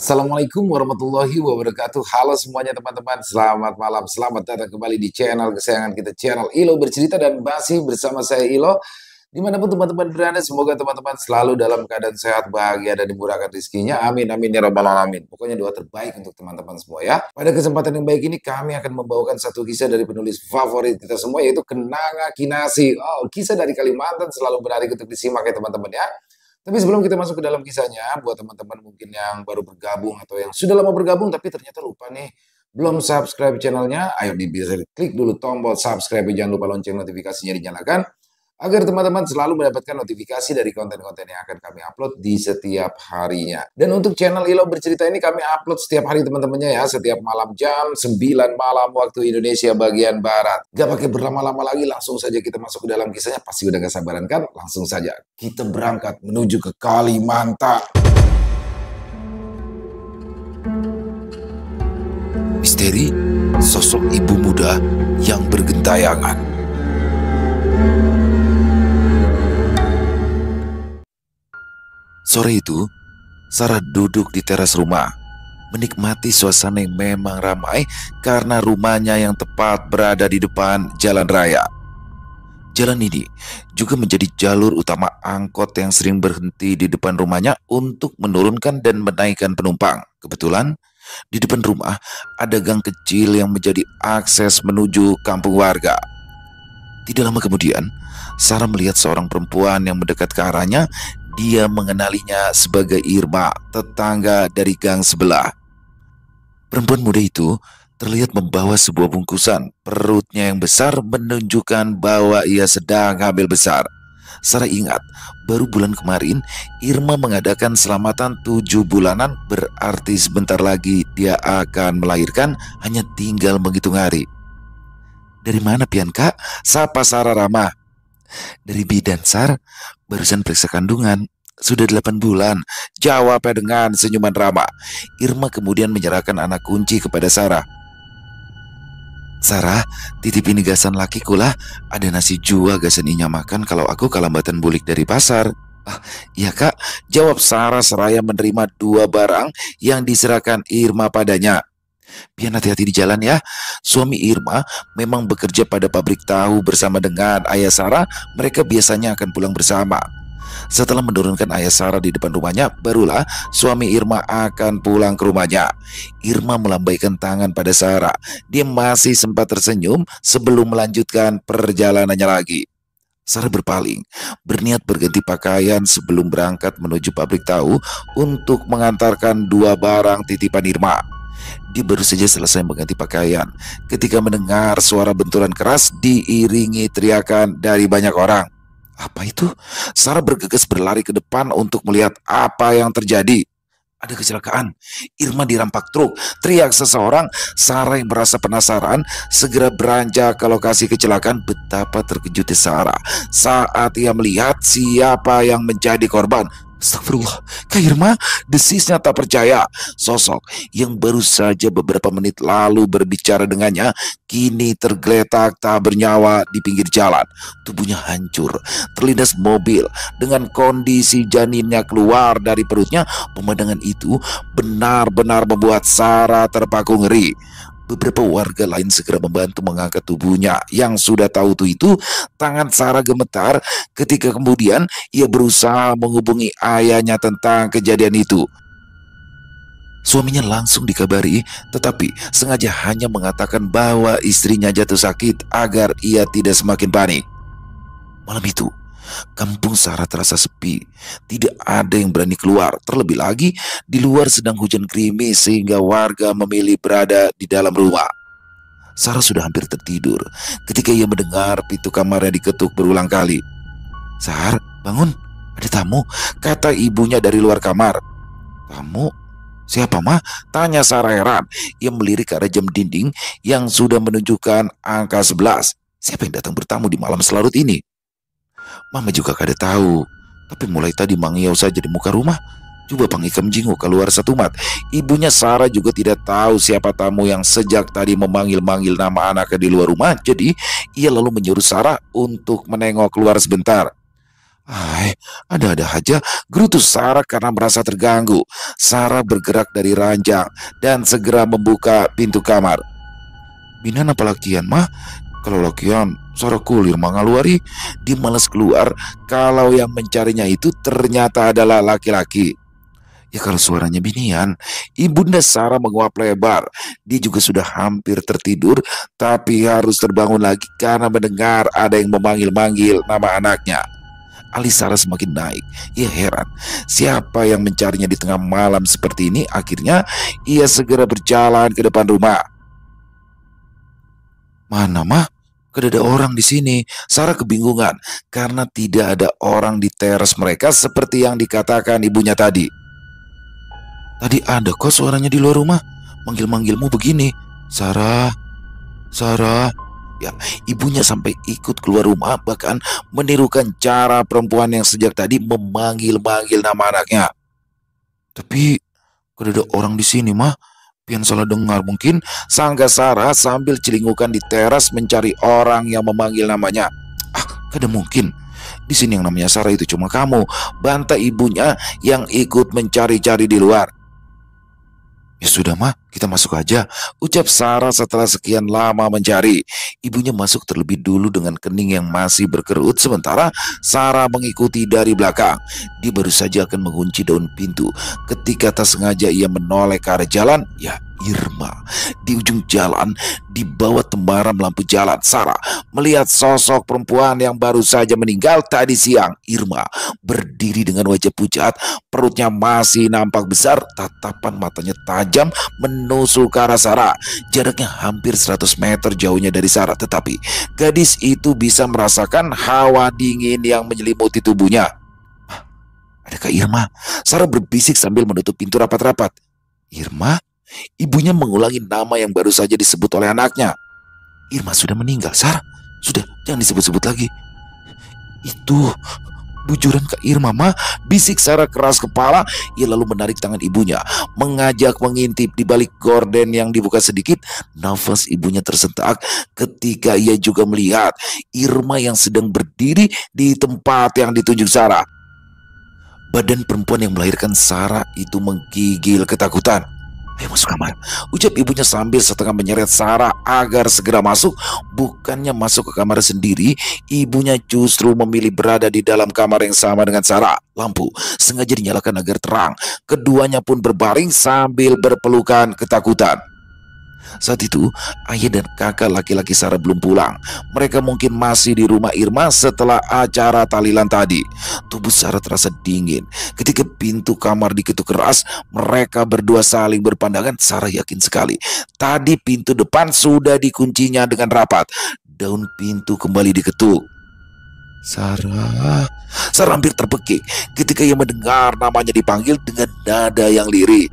Assalamualaikum warahmatullahi wabarakatuh. Halo semuanya teman-teman, selamat malam. Selamat datang kembali di channel kesayangan kita, channel Ilo Bercerita, dan masih bersama saya Ilo. Dimanapun teman-teman berada, semoga teman-teman selalu dalam keadaan sehat, bahagia, dan dimurahkan rezekinya. Amin, amin, ya rabbal alamin. Pokoknya doa terbaik untuk teman-teman semua ya. Pada kesempatan yang baik ini, kami akan membawakan satu kisah dari penulis favorit kita semua, yaitu Kenanga Kinasi. Oh, kisah dari Kalimantan, selalu menarik untuk disimak ya teman-teman ya. Tapi sebelum kita masuk ke dalam kisahnya, buat teman-teman mungkin yang baru bergabung atau yang sudah lama bergabung tapi ternyata lupa nih, belum subscribe channelnya, ayo bisa klik dulu tombol subscribe, jangan lupa lonceng notifikasinya dinyalakan, agar teman-teman selalu mendapatkan notifikasi dari konten-konten yang akan kami upload di setiap harinya. Dan untuk channel Ilo Bercerita ini kami upload setiap hari teman-temannya ya, setiap malam jam 9 malam waktu Indonesia bagian Barat. Gak pakai berlama-lama lagi, langsung saja kita masuk ke dalam kisahnya. Pasti udah gak sabaran kan? Langsung saja kita berangkat menuju ke Kalimantan. Misteri sosok ibu muda yang bergentayangan. Sore itu, Sarah duduk di teras rumah, menikmati suasana yang memang ramai karena rumahnya yang tepat berada di depan jalan raya. Jalan ini juga menjadi jalur utama angkot yang sering berhenti di depan rumahnya untuk menurunkan dan menaikkan penumpang. Kebetulan, di depan rumah ada gang kecil yang menjadi akses menuju kampung warga. Tidak lama kemudian, Sarah melihat seorang perempuan yang mendekat ke arahnya. Dia mengenalinya sebagai Irma, tetangga dari gang sebelah. Perempuan muda itu terlihat membawa sebuah bungkusan. Perutnya yang besar menunjukkan bahwa ia sedang hamil besar. Sarah ingat, baru bulan kemarin Irma mengadakan selamatan 7 bulanan, berarti sebentar lagi dia akan melahirkan, hanya tinggal menghitung hari. Dari mana pian kak? Sapa Sarah ramah. Dari bidan Sar, barusan periksa kandungan. Sudah 8 bulan, jawabnya dengan senyuman ramah. Irma kemudian menyerahkan anak kunci kepada Sarah. Sarah, titip ini gasan lakiku lah. Ada nasi jua gasan inya makan kalau aku kalambatan bulik dari pasar. Ah, iya kak, jawab Sarah seraya menerima 2 barang yang diserahkan Irma padanya. Pian hati-hati di jalan ya. Suami Irma memang bekerja pada pabrik tahu bersama dengan ayah Sarah. Mereka biasanya akan pulang bersama. Setelah menurunkan ayah Sarah di depan rumahnya, barulah suami Irma akan pulang ke rumahnya. Irma melambaikan tangan pada Sarah. Dia masih sempat tersenyum sebelum melanjutkan perjalanannya lagi. Sarah berpaling, berniat berganti pakaian sebelum berangkat menuju pabrik tahu untuk mengantarkan 2 barang titipan Irma. Dia baru saja selesai mengganti pakaian ketika mendengar suara benturan keras diiringi teriakan dari banyak orang. Apa itu? Sarah bergegas berlari ke depan untuk melihat apa yang terjadi. Ada kecelakaan. Irma dirampak truk. Teriak seseorang. Sarah yang merasa penasaran segera beranjak ke lokasi kecelakaan. Betapa terkejutnya Sarah saat ia melihat siapa yang menjadi korban. Astagfirullah, Kak Irma, desisnya tak percaya. Sosok yang baru saja beberapa menit lalu berbicara dengannya kini tergeletak tak bernyawa di pinggir jalan. Tubuhnya hancur, terlindas mobil dengan kondisi janinnya keluar dari perutnya. Pemandangan itu benar-benar membuat Sarah terpaku ngeri. Beberapa warga lain segera membantu mengangkat tubuhnya. Yang sudah tahu itu, tangan Sarah gemetar ketika kemudian ia berusaha menghubungi ayahnya tentang kejadian itu. Suaminya langsung dikabari, tetapi sengaja hanya mengatakan bahwa istrinya jatuh sakit agar ia tidak semakin panik. Malam itu, kampung Sarah terasa sepi. Tidak ada yang berani keluar. Terlebih lagi, di luar sedang hujan gerimis sehingga warga memilih berada di dalam rumah. Sarah sudah hampir tertidur ketika ia mendengar pintu kamarnya diketuk berulang kali. Sar, bangun, ada tamu, kata ibunya dari luar kamar. Tamu? Siapa mah? Tanya Sarah heran. Ia melirik ke arah jam dinding yang sudah menunjukkan angka 11. Siapa yang datang bertamu di malam selarut ini? Mama juga kada tahu, tapi mulai tadi mangiau saja di muka rumah. Coba pangikam jinguk keluar satu mat. Ibunya Sarah juga tidak tahu siapa tamu yang sejak tadi memanggil-manggil nama anaknya di luar rumah. Jadi ia lalu menyuruh Sarah untuk menengok keluar sebentar. Hai, ada-ada aja, gerutu Sarah karena merasa terganggu. Sarah bergerak dari ranjang dan segera membuka pintu kamar. Binan apa lakian mah? Kalau lakian, Sarah kulir mangaluari. Dia malas keluar kalau yang mencarinya itu ternyata adalah laki-laki. Ya kalau suaranya binian, ibunda Sarah menguap lebar. Dia juga sudah hampir tertidur, tapi harus terbangun lagi karena mendengar ada yang memanggil-manggil nama anaknya. Alis Sarah semakin naik. Ia heran, siapa yang mencarinya di tengah malam seperti ini. Akhirnya ia segera berjalan ke depan rumah. Mana mah? Gak ada orang di sini. Sarah kebingungan karena tidak ada orang di teras mereka seperti yang dikatakan ibunya tadi. Tadi ada kok suaranya di luar rumah. Manggil-manggilmu begini. Sarah, Sarah. Ya, ibunya sampai ikut keluar rumah, bahkan menirukan cara perempuan yang sejak tadi memanggil-manggil nama anaknya. Tapi gak ada orang di sini mah. Pian salah dengar mungkin, sangka Sarah sambil celingukan di teras mencari orang yang memanggil namanya. Ah, gak ada mungkin. Di sini yang namanya Sarah itu cuma kamu, bantah ibunya yang ikut mencari-cari di luar. Ya sudah mah, kita masuk aja, ucap Sarah setelah sekian lama mencari. Ibunya masuk terlebih dulu dengan kening yang masih berkerut, sementara Sarah mengikuti dari belakang. Dia baru saja akan mengunci daun pintu ketika tak sengaja ia menoleh ke arah jalan. Ya, Irma. Di ujung jalan, di bawah temaram lampu jalan, Sarah melihat sosok perempuan yang baru saja meninggal tadi siang. Irma berdiri dengan wajah pucat, perutnya masih nampak besar, tatapan matanya tajam menusuk ke arah Sarah. Jaraknya hampir 100 meter jauhnya dari Sarah, tetapi gadis itu bisa merasakan hawa dingin yang menyelimuti tubuhnya. Adakah Irma? Sarah berbisik sambil menutup pintu rapat-rapat. Irma? Ibunya mengulangi nama yang baru saja disebut oleh anaknya. Irma sudah meninggal, Sarah. Sudah, jangan disebut-sebut lagi. Itu bujuran Kak Irma mah, bisik Sarah keras kepala. Ia lalu menarik tangan ibunya, mengajak mengintip di balik gorden yang dibuka sedikit. Nafas ibunya tersentak ketika ia juga melihat Irma yang sedang berdiri di tempat yang ditunjuk Sarah. Badan perempuan yang melahirkan Sarah itu menggigil ketakutan. Ayo masuk kamar, ucap ibunya sambil setengah menyeret Sarah agar segera masuk. Bukannya masuk ke kamar sendiri, ibunya justru memilih berada di dalam kamar yang sama dengan Sarah. Lampu sengaja dinyalakan agar terang. Keduanya pun berbaring sambil berpelukan ketakutan. Saat itu, ayah dan kakak laki-laki Sarah belum pulang. Mereka mungkin masih di rumah Irma setelah acara tahlilan tadi. Tubuh Sarah terasa dingin. Ketika pintu kamar diketuk keras, mereka berdua saling berpandangan. Sarah yakin sekali, tadi pintu depan sudah dikuncinya dengan rapat. Daun pintu kembali diketuk. Sarah, Sarah hampir terbekik ketika ia mendengar namanya dipanggil dengan nada yang lirih.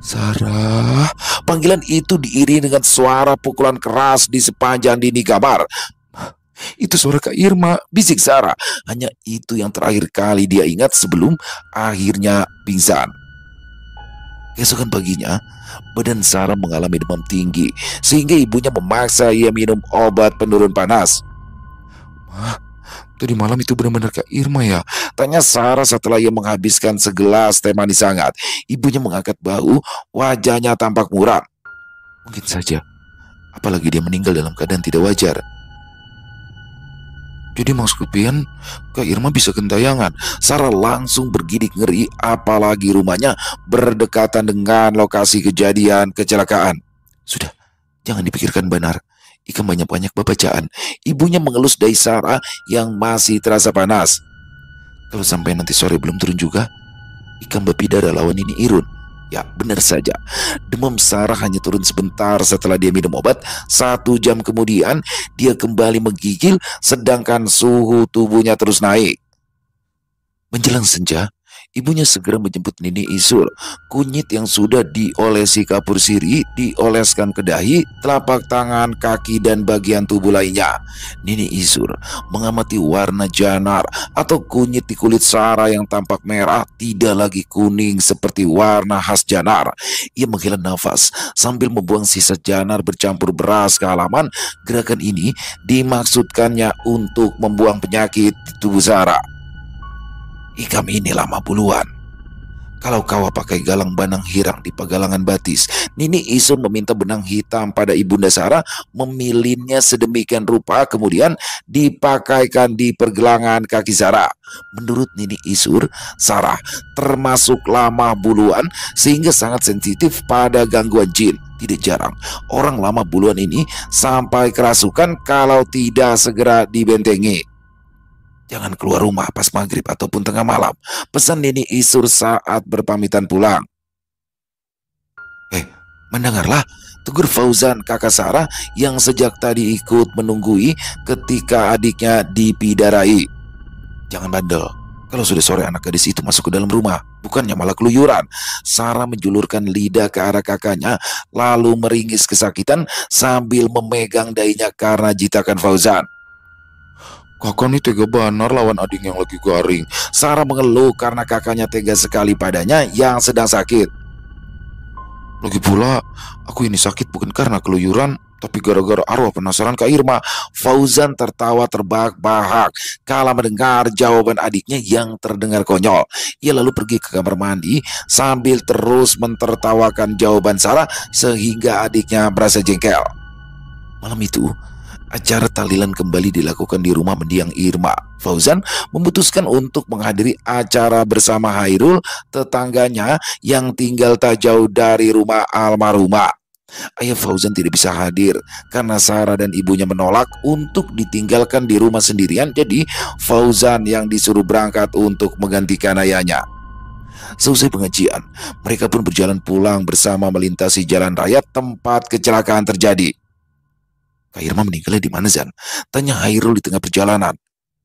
Sarah, panggilan itu diiringi dengan suara pukulan keras di sepanjang dinding kamar. Itu suara Kak Irma, bisik Sarah. Hanya itu yang terakhir kali dia ingat sebelum akhirnya pingsan. Keesokan paginya, badan Sarah mengalami demam tinggi, sehingga ibunya memaksa ia minum obat penurun panas. Mah, tadi malam itu benar-benar Kak Irma ya? Tanya Sarah setelah ia menghabiskan segelas teh manis hangat. Ibunya mengangkat bahu, wajahnya tampak muram. Mungkin saja, apalagi dia meninggal dalam keadaan tidak wajar. Jadi maksud Pian, Kak Irma bisa gentayangan. Sarah langsung bergidik ngeri, apalagi rumahnya berdekatan dengan lokasi kejadian kecelakaan. Sudah, jangan dipikirkan benar. Ikan banyak-banyak bacaan. Ibunya mengelus dahi Sarah yang masih terasa panas. Kalau sampai nanti sore belum turun juga, ikan bapidara lawan ini Irun. Ya, benar saja. Demam Sarah hanya turun sebentar setelah dia minum obat. 1 jam kemudian, dia kembali menggigil, sedangkan suhu tubuhnya terus naik. Menjelang senja, Ibunya segera menjemput Nini Isur. Kunyit yang sudah diolesi kapur siri dioleskan ke dahi, telapak tangan, kaki, dan bagian tubuh lainnya. Nini Isur mengamati warna janar atau kunyit di kulit Sarah yang tampak merah tidak lagi kuning seperti warna khas janar. Ia menghela nafas sambil membuang sisa janar bercampur beras ke halaman. Gerakan ini dimaksudkannya untuk membuang penyakit di tubuh Sarah. Kami ini lama buluan. Kalau kau pakai galang banang hirang di pegalangan batis, Nini Isun meminta benang hitam pada Ibunda Sarah, memilinnya sedemikian rupa, kemudian dipakaikan di pergelangan kaki Sarah. Menurut Nini Isur, Sarah termasuk lama buluan sehingga sangat sensitif pada gangguan jin. Tidak jarang orang lama buluan ini sampai kerasukan kalau tidak segera dibentengi. Jangan keluar rumah pas maghrib ataupun tengah malam, pesan Nini Isur saat berpamitan pulang. Mendengarlah, tegur Fauzan kakak Sarah yang sejak tadi ikut menunggui ketika adiknya dipidarai. Jangan bandel. Kalau sudah sore anak gadis itu masuk ke dalam rumah, bukannya malah keluyuran. Sarah menjulurkan lidah ke arah kakaknya, lalu meringis kesakitan sambil memegang dahinya karena jitakan Fauzan. Kakak ini tega benar lawan adik yang lagi garing. Sarah mengeluh karena kakaknya tega sekali padanya yang sedang sakit. Lagi pula, aku ini sakit bukan karena keluyuran, tapi gara-gara arwah penasaran Kak Irma. Fauzan tertawa terbahak-bahak kala mendengar jawaban adiknya yang terdengar konyol. Ia lalu pergi ke kamar mandi sambil terus mentertawakan jawaban Sarah sehingga adiknya merasa jengkel. Malam itu, acara tahlilan kembali dilakukan di rumah mendiang Irma. Fauzan memutuskan untuk menghadiri acara bersama Hairul, tetangganya yang tinggal tak jauh dari rumah almarhumah. Ayah Fauzan tidak bisa hadir karena Sarah dan ibunya menolak untuk ditinggalkan di rumah sendirian. Jadi Fauzan yang disuruh berangkat untuk menggantikan ayahnya. Selesai pengajian, mereka pun berjalan pulang bersama melintasi jalan raya tempat kecelakaan terjadi. Kak Irma meninggalnya di mana, Zan? Tanya Hairul di tengah perjalanan.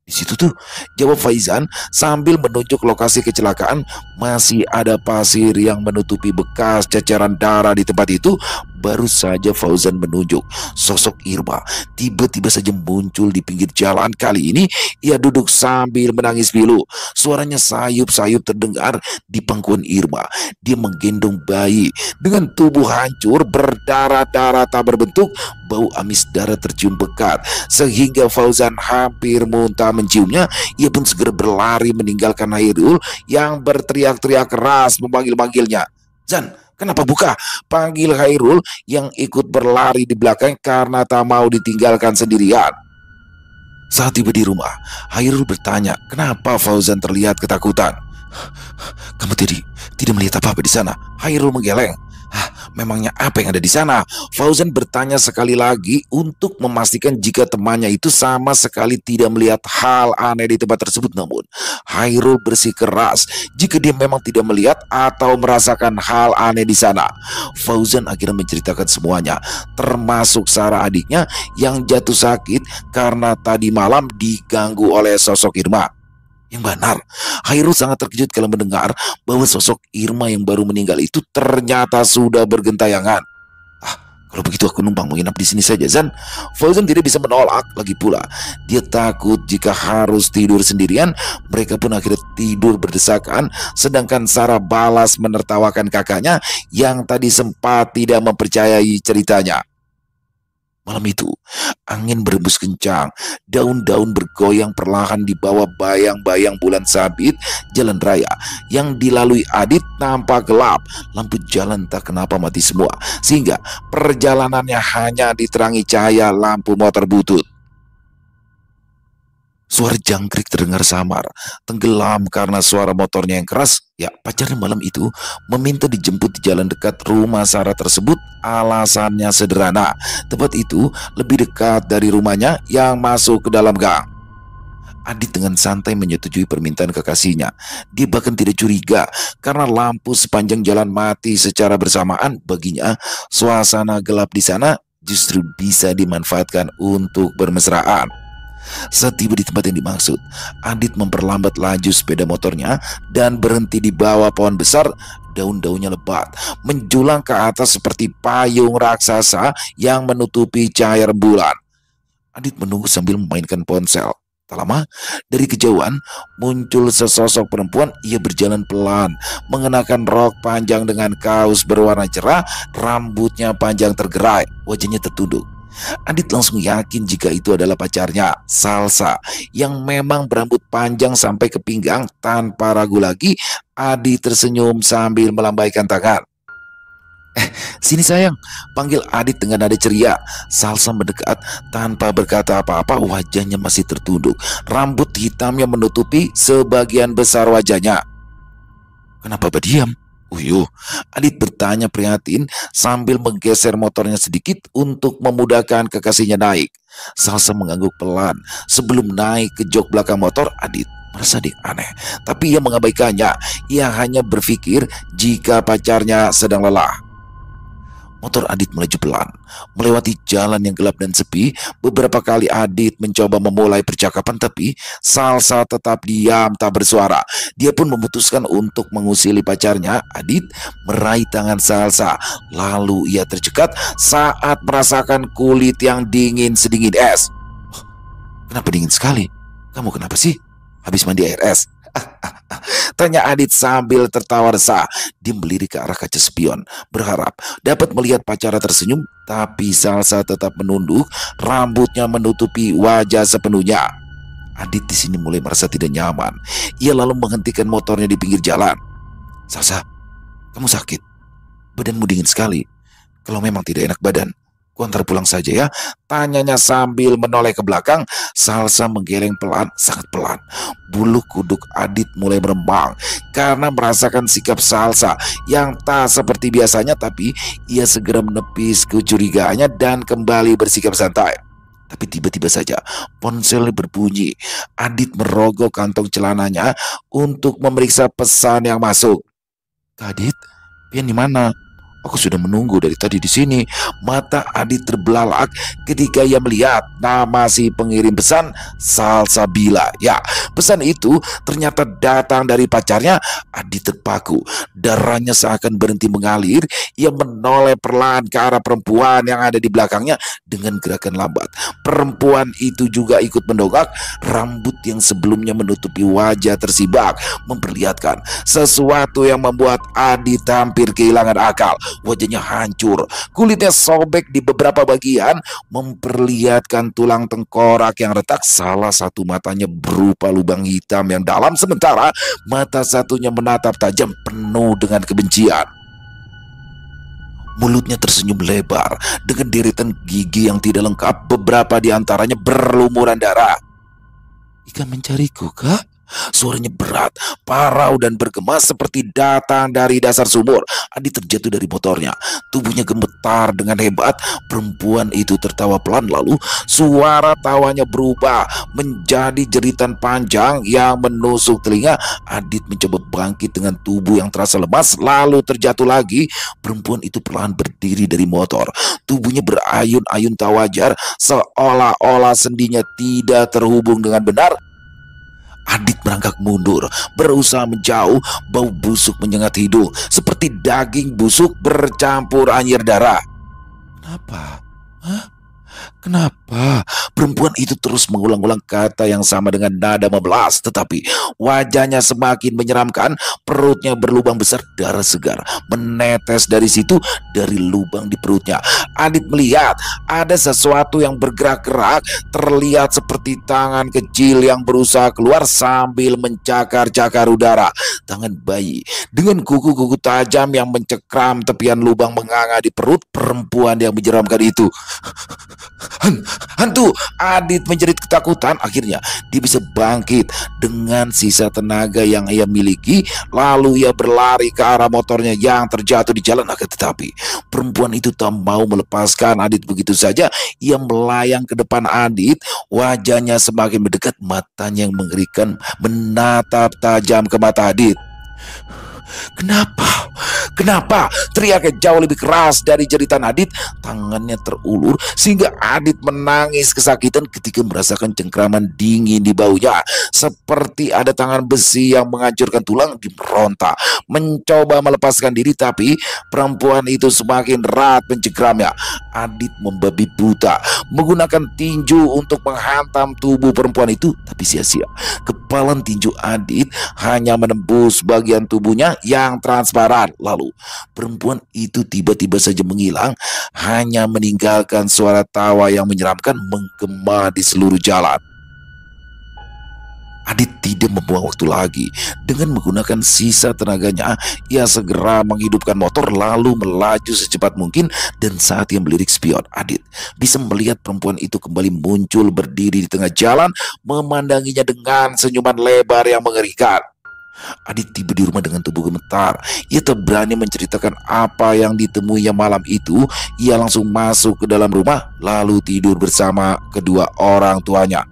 Di situ tuh, jawab Faizan sambil menunjuk lokasi kecelakaan. Masih ada pasir yang menutupi bekas ceceran darah di tempat itu. Baru saja Fauzan menunjuk, sosok Irma tiba-tiba saja muncul di pinggir jalan. Kali ini ia duduk sambil menangis pilu. Suaranya sayup-sayup terdengar di pangkuan Irma. Dia menggendong bayi dengan tubuh hancur, berdarah-darah tak berbentuk. Bau amis darah tercium pekat sehingga Fauzan hampir muntah menciumnya. Ia pun segera berlari meninggalkan Hairul yang berteriak-teriak keras memanggil-manggilnya. Zan, kenapa buka? Panggil Hairul yang ikut berlari di belakang karena tak mau ditinggalkan sendirian. Saat tiba di rumah, Hairul bertanya kenapa Fauzan terlihat ketakutan. Kamu tidak melihat apa-apa di sana? Hairul menggeleng. Memangnya apa yang ada di sana? Fauzan bertanya sekali lagi untuk memastikan jika temannya itu sama sekali tidak melihat hal aneh di tempat tersebut. Namun Hairul bersikeras jika dia memang tidak melihat atau merasakan hal aneh di sana. Fauzan akhirnya menceritakan semuanya, termasuk Sarah adiknya yang jatuh sakit karena tadi malam diganggu oleh sosok Irma. Yang benar, Hairul sangat terkejut kalau mendengar bahwa sosok Irma yang baru meninggal itu ternyata sudah bergentayangan. Kalau begitu aku numpang menginap di sini saja, Zan. Fauzan tidak bisa menolak. Lagi pula, dia takut jika harus tidur sendirian. Mereka pun akhirnya tidur berdesakan, sedangkan Sarah balas menertawakan kakaknya yang tadi sempat tidak mempercayai ceritanya. Malam itu, angin berembus kencang, daun-daun bergoyang perlahan di bawah bayang-bayang bulan sabit. Jalan raya yang dilalui Adit nampak gelap, lampu jalan tak kenapa mati semua, sehingga perjalanannya hanya diterangi cahaya lampu motor butut. Suara jangkrik terdengar samar, tenggelam karena suara motornya yang keras. Ya, pacarnya malam itu meminta dijemput di jalan dekat rumah Sarah tersebut. Alasannya sederhana, tempat itu lebih dekat dari rumahnya yang masuk ke dalam gang. Adit dengan santai menyetujui permintaan kekasihnya. Dia bahkan tidak curiga karena lampu sepanjang jalan mati secara bersamaan. Baginya, suasana gelap di sana justru bisa dimanfaatkan untuk bermesraan. Setiba di tempat yang dimaksud, Adit memperlambat laju sepeda motornya dan berhenti di bawah pohon besar. Daun-daunnya lebat, menjulang ke atas seperti payung raksasa yang menutupi cahaya rembulan. Adit menunggu sambil memainkan ponsel. Tak lama, dari kejauhan muncul sesosok perempuan. Ia berjalan pelan, mengenakan rok panjang dengan kaos berwarna cerah, rambutnya panjang tergerai, wajahnya tertunduk. Adit langsung yakin jika itu adalah pacarnya, Salsa, yang memang berambut panjang sampai ke pinggang. Tanpa ragu lagi, Adit tersenyum sambil melambaikan tangan. Sini sayang, panggil Adit dengan nada ceria. Salsa mendekat tanpa berkata apa-apa, wajahnya masih tertunduk. Rambut hitamnya menutupi sebagian besar wajahnya. Kenapa berdiam? Uyuh, Adit bertanya prihatin sambil menggeser motornya sedikit untuk memudahkan kekasihnya naik. Salsa mengangguk pelan. Sebelum naik ke jok belakang motor, Adit merasa aneh. Tapi ia mengabaikannya. Ia hanya berpikir jika pacarnya sedang lelah. Motor Adit melaju pelan, melewati jalan yang gelap dan sepi. Beberapa kali Adit mencoba memulai percakapan, tapi Salsa tetap diam tak bersuara. Dia pun memutuskan untuk mengusili pacarnya. Adit meraih tangan Salsa, lalu ia tercekat saat merasakan kulit yang dingin sedingin es. "Oh, kenapa dingin sekali? Kamu kenapa sih? Habis mandi air es?" Tanya Adit sambil tertawa resah. Dia melirik ke arah kaca spion, berharap dapat melihat pacarnya tersenyum. Tapi Salsa tetap menunduk, rambutnya menutupi wajah sepenuhnya. Adit di sini mulai merasa tidak nyaman. Ia lalu menghentikan motornya di pinggir jalan. "Salsa, kamu sakit? Badanmu dingin sekali. Kalau memang tidak enak badan, ku antar pulang saja ya," tanyanya sambil menoleh ke belakang. Salsa menggeleng pelan, sangat pelan. Bulu kuduk Adit mulai meremang karena merasakan sikap Salsa yang tak seperti biasanya. Tapi ia segera menepis kecurigaannya dan kembali bersikap santai. Tapi tiba-tiba saja ponselnya berbunyi. Adit merogoh kantong celananya untuk memeriksa pesan yang masuk. "Kak Adit, Pian di mana? Aku sudah menunggu dari tadi di sini." Mata Adit terbelalak ketika ia melihat nama si pengirim pesan, Salsabila. Ya, pesan itu ternyata datang dari pacarnya. Adit terpaku, darahnya seakan berhenti mengalir. Ia menoleh perlahan ke arah perempuan yang ada di belakangnya dengan gerakan lambat. Perempuan itu juga ikut mendongak. Rambut yang sebelumnya menutupi wajah tersibak memperlihatkan sesuatu yang membuat Adit hampir kehilangan akal. Wajahnya hancur, kulitnya sobek di beberapa bagian, memperlihatkan tulang tengkorak yang retak. Salah satu matanya berupa lubang hitam yang dalam, sementara mata satunya menatap tajam penuh dengan kebencian. Mulutnya tersenyum lebar dengan deretan gigi yang tidak lengkap, beberapa di antaranya berlumuran darah. "Ikan mencariku, kah?" Suaranya berat, parau dan bergema seperti datang dari dasar sumur. Adit terjatuh dari motornya, tubuhnya gemetar dengan hebat. Perempuan itu tertawa pelan, lalu suara tawanya berubah menjadi jeritan panjang yang menusuk telinga. Adit mencoba bangkit dengan tubuh yang terasa lemas, lalu terjatuh lagi. Perempuan itu perlahan berdiri dari motor, tubuhnya berayun-ayun tak wajar, seolah-olah sendinya tidak terhubung dengan benar. Adit merangkak mundur, berusaha menjauh. Bau busuk menyengat hidung, seperti daging busuk bercampur anyir darah. "Kenapa? Hah? Kenapa?" Perempuan itu terus mengulang-ulang kata yang sama dengan nada memelas, tetapi wajahnya semakin menyeramkan. Perutnya berlubang besar, darah segar menetes dari situ, dari lubang di perutnya. Adit melihat ada sesuatu yang bergerak-gerak, terlihat seperti tangan kecil yang berusaha keluar sambil mencakar-cakar udara. Tangan bayi dengan kuku-kuku tajam yang mencekram tepian lubang menganga di perut perempuan yang menyeramkan itu. Hantu! Adit menjerit ketakutan. Akhirnya dia bisa bangkit dengan sisa tenaga yang ia miliki. Lalu ia berlari ke arah motornya yang terjatuh di jalan. Akan tetapi perempuan itu tak mau melepaskan Adit begitu saja. Ia melayang ke depan Adit, wajahnya semakin mendekat, matanya yang mengerikan menatap tajam ke mata Adit. Kenapa? Kenapa? Teriaknya jauh lebih keras dari jeritan Adit. Tangannya terulur sehingga Adit menangis kesakitan ketika merasakan cengkraman dingin di baunya. Seperti ada tangan besi yang menghancurkan tulang dimeronta. Mencoba melepaskan diri, tapi perempuan itu semakin erat mencengkramnya. Adit membabi buta, menggunakan tinju untuk menghantam tubuh perempuan itu, tapi sia-sia. Kepalan tinju Adit hanya menembus bagian tubuhnya yang transparan. Lalu perempuan itu tiba-tiba saja menghilang, hanya meninggalkan suara tawa yang menyeramkan menggema di seluruh jalan. Adit tidak membuang waktu lagi. Dengan menggunakan sisa tenaganya, ia segera menghidupkan motor lalu melaju secepat mungkin. Dan saat ia melirik spion, Adit bisa melihat perempuan itu kembali muncul berdiri di tengah jalan, memandanginya dengan senyuman lebar yang mengerikan. Adit tiba di rumah dengan tubuh gemetar. Ia tak berani menceritakan apa yang ditemuinya malam itu. Ia langsung masuk ke dalam rumah lalu tidur bersama kedua orang tuanya.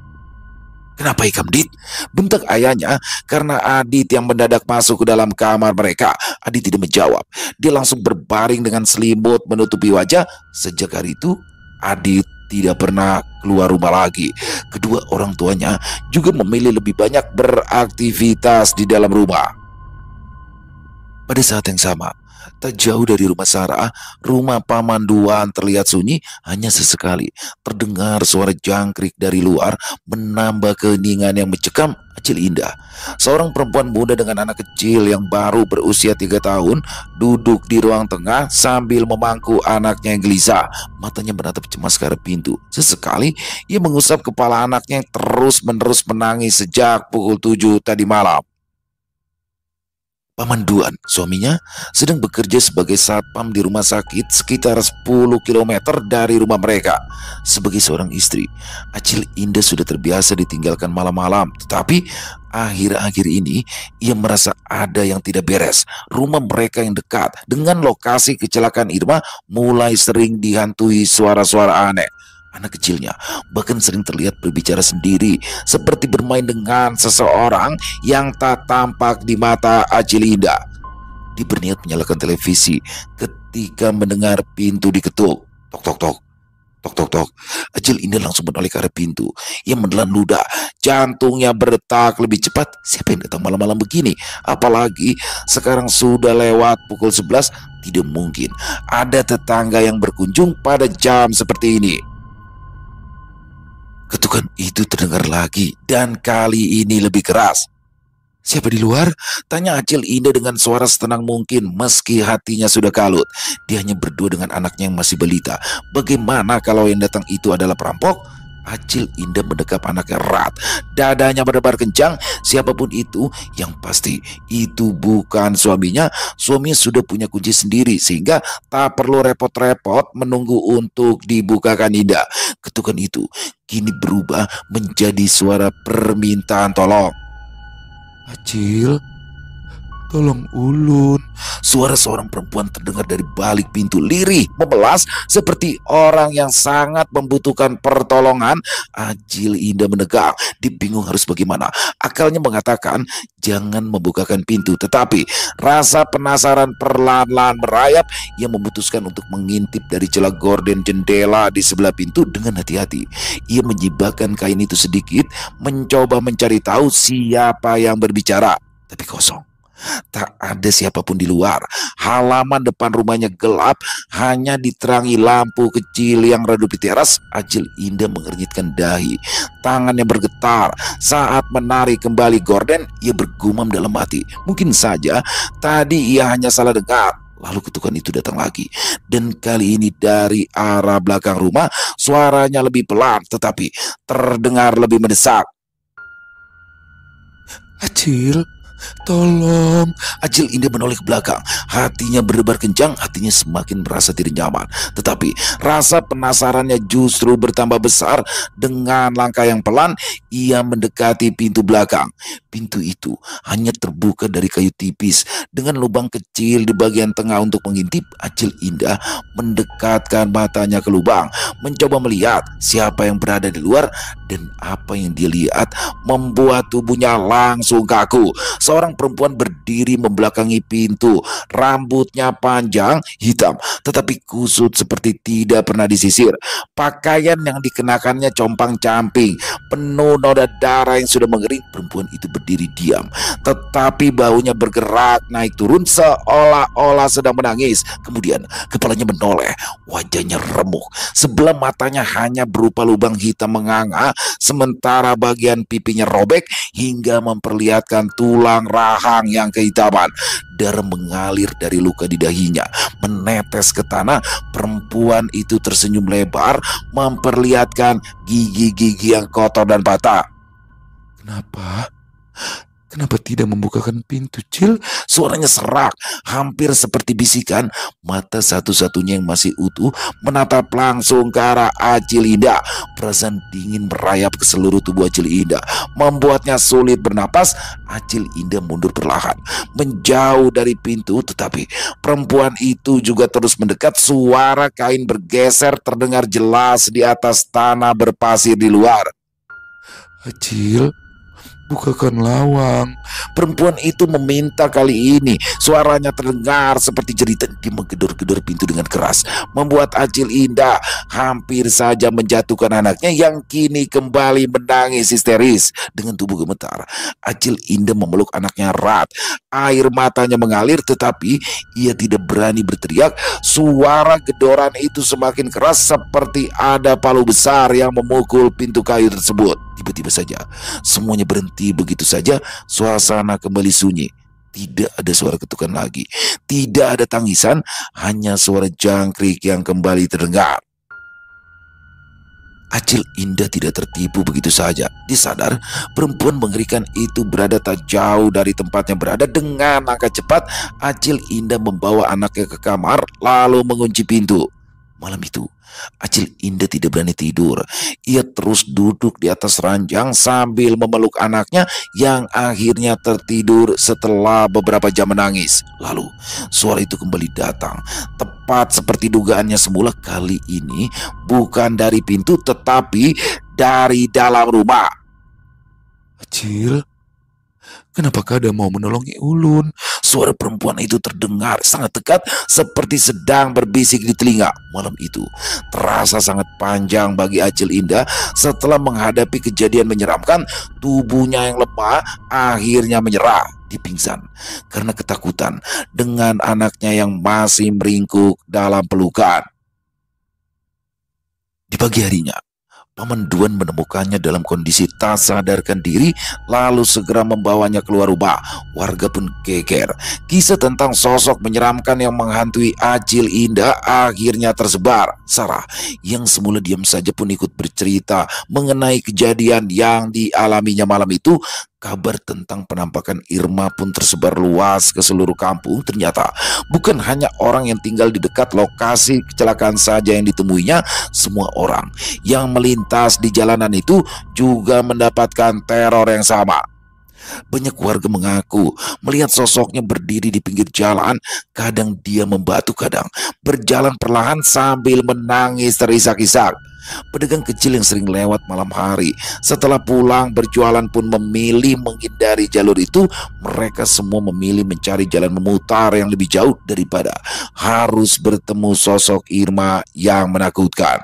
"Kenapa Ikam, Dit?" bentak ayahnya karena Adit yang mendadak masuk ke dalam kamar mereka. Adit tidak menjawab. Dia langsung berbaring dengan selimut menutupi wajah. Sejak hari itu Adit tidak pernah keluar rumah lagi. Kedua orang tuanya juga memilih lebih banyak beraktivitas di dalam rumah. Pada saat yang sama, tak jauh dari rumah Sarah, rumah Paman Duan terlihat sunyi. Hanya sesekali terdengar suara jangkrik dari luar, menambah keheningan yang mencekam. Acil Indah, seorang perempuan muda dengan anak kecil yang baru berusia 3 tahun, duduk di ruang tengah sambil memangku anaknya yang gelisah. Matanya menatap cemas ke arah pintu. Sesekali ia mengusap kepala anaknya yang terus-menerus menangis sejak pukul 7 tadi malam. Paman Duan, suaminya, sedang bekerja sebagai satpam di rumah sakit sekitar 10 km dari rumah mereka. Sebagai seorang istri, Acil Indah sudah terbiasa ditinggalkan malam-malam. Tetapi akhir-akhir ini ia merasa ada yang tidak beres. Rumah mereka yang dekat dengan lokasi kecelakaan Irma mulai sering dihantui suara-suara aneh. Anak kecilnya bahkan sering terlihat berbicara sendiri, seperti bermain dengan seseorang yang tak tampak di mata Acil Indah. Dia berniat menyalakan televisi ketika mendengar pintu diketuk. Tok tok tok, tok tok tok. Acil Indah langsung menoleh ke arah pintu. Ia menelan ludah, jantungnya berdetak lebih cepat. Siapa yang datang malam-malam begini? Apalagi sekarang sudah lewat pukul 11. Tidak mungkin ada tetangga yang berkunjung pada jam seperti ini. Ketukan itu terdengar lagi, dan kali ini lebih keras. "Siapa di luar?" tanya Acil Indah dengan suara setenang mungkin meski hatinya sudah kalut. Dia hanya berdua dengan anaknya yang masih balita. Bagaimana kalau yang datang itu adalah perampok? Acil Indah mendekap anaknya erat. Dadanya berdebar kencang. Siapapun itu, yang pasti itu bukan suaminya. Suaminya sudah punya kunci sendiri sehingga tak perlu repot-repot menunggu untuk dibukakan Indah. Ketukan itu kini berubah menjadi suara permintaan tolong. "Acil, tolong ulun." Suara seorang perempuan terdengar dari balik pintu, lirih, memelas, seperti orang yang sangat membutuhkan pertolongan. Acil Indah menegak. Dia bingung harus bagaimana. Akalnya mengatakan jangan membukakan pintu, tetapi rasa penasaran perlahan-lahan merayap. Ia memutuskan untuk mengintip dari celah gorden jendela di sebelah pintu dengan hati-hati. Ia menyibakkan kain itu sedikit, mencoba mencari tahu siapa yang berbicara, tapi kosong. Tak ada siapapun di luar. Halaman depan rumahnya gelap, hanya diterangi lampu kecil yang redup di teras. Acil Indah mengernyitkan dahi. Tangannya bergetar saat menarik kembali gorden. Ia bergumam dalam hati, mungkin saja tadi ia hanya salah dengar. Lalu ketukan itu datang lagi, dan kali ini dari arah belakang rumah. Suaranya lebih pelan tetapi terdengar lebih mendesak. "Acil, tolong." Acil Indah menoleh ke belakang. Hatinya berdebar kencang. Hatinya semakin merasa tidak nyaman. Tetapi rasa penasarannya justru bertambah besar. Dengan langkah yang pelan, ia mendekati pintu belakang. Pintu itu hanya terbuka dari kayu tipis dengan lubang kecil di bagian tengah untuk mengintip. Acil Indah mendekatkan matanya ke lubang, mencoba melihat siapa yang berada di luar. Dan apa yang dia lihat membuat tubuhnya langsung kaku. seorang perempuan berdiri membelakangi pintu. Rambutnya panjang, hitam, tetapi kusut seperti tidak pernah disisir. Pakaian yang dikenakannya compang-camping, penuh noda darah yang sudah mengering. Perempuan itu berdiri diam, tetapi baunya bergerak naik turun seolah-olah sedang menangis. Kemudian kepalanya menoleh, wajahnya remuk, sebelah matanya hanya berupa lubang hitam menganga, sementara bagian pipinya robek hingga memperlihatkan tulang rahang yang kehitaman. Darah mengalir dari luka di dahinya, menetes ke tanah. Perempuan itu tersenyum lebar, memperlihatkan gigi-gigi yang kotor dan patah. Kenapa? Kenapa tidak membukakan pintu, Cil? Suaranya serak, hampir seperti bisikan. Mata satu-satunya yang masih utuh menatap langsung ke arah Acil Indah. Perasaan dingin merayap ke seluruh tubuh Acil Indah, membuatnya sulit bernapas. Acil Indah mundur perlahan, menjauh dari pintu, tetapi perempuan itu juga terus mendekat. Suara kain bergeser terdengar jelas di atas tanah berpasir di luar. Acil, bukakan lawang. Perempuan itu meminta kali ini. Suaranya terdengar seperti jeritan. Dia menggedor-gedor pintu dengan keras, membuat Acil Indah hampir saja menjatuhkan anaknya yang kini kembali menangis histeris. Dengan tubuh gemetar, Acil Indah memeluk anaknya erat. Air matanya mengalir, tetapi ia tidak berani berteriak. Suara gedoran itu semakin keras, seperti ada palu besar yang memukul pintu kayu tersebut. Tiba-tiba saja semuanya berhenti begitu saja. Suasana kembali sunyi. Tidak ada suara ketukan lagi, tidak ada tangisan, hanya suara jangkrik yang kembali terdengar. Acil Indah tidak tertipu begitu saja. Disadar, perempuan mengerikan itu berada tak jauh dari tempatnya berada. Dengan langkah cepat, Acil Indah membawa anaknya ke kamar, lalu mengunci pintu. Malam itu, Acil Indah tidak berani tidur. Ia terus duduk di atas ranjang sambil memeluk anaknya yang akhirnya tertidur setelah beberapa jam menangis. Lalu suara itu kembali datang, tepat seperti dugaannya semula. Kali ini bukan dari pintu, tetapi dari dalam rumah. Acil, kenapa kada mau menolongi ulun? Suara perempuan itu terdengar sangat dekat, seperti sedang berbisik di telinga. Malam itu terasa sangat panjang bagi Acil Indah. Setelah menghadapi kejadian menyeramkan, tubuhnya yang lemah akhirnya menyerah. Dia pingsan karena ketakutan dengan anaknya yang masih meringkuk dalam pelukan. Di pagi harinya, Paman Duan menemukannya dalam kondisi tak sadarkan diri, lalu segera membawanya keluar rumah. Warga pun geger. Kisah tentang sosok menyeramkan yang menghantui Acil Indah akhirnya tersebar. Sarah yang semula diam saja pun ikut bercerita mengenai kejadian yang dialaminya malam itu. Kabar tentang penampakan Irma pun tersebar luas ke seluruh kampung. Ternyata bukan hanya orang yang tinggal di dekat lokasi kecelakaan saja yang ditemuinya. Semua orang yang melintas di jalanan itu juga mendapatkan teror yang sama. Banyak warga mengaku melihat sosoknya berdiri di pinggir jalan. Kadang dia membatu, kadang berjalan perlahan sambil menangis terisak-isak. Pedagang kecil yang sering lewat malam hari setelah pulang berjualan pun memilih menghindari jalur itu. Mereka semua memilih mencari jalan memutar yang lebih jauh daripada harus bertemu sosok Irma yang menakutkan.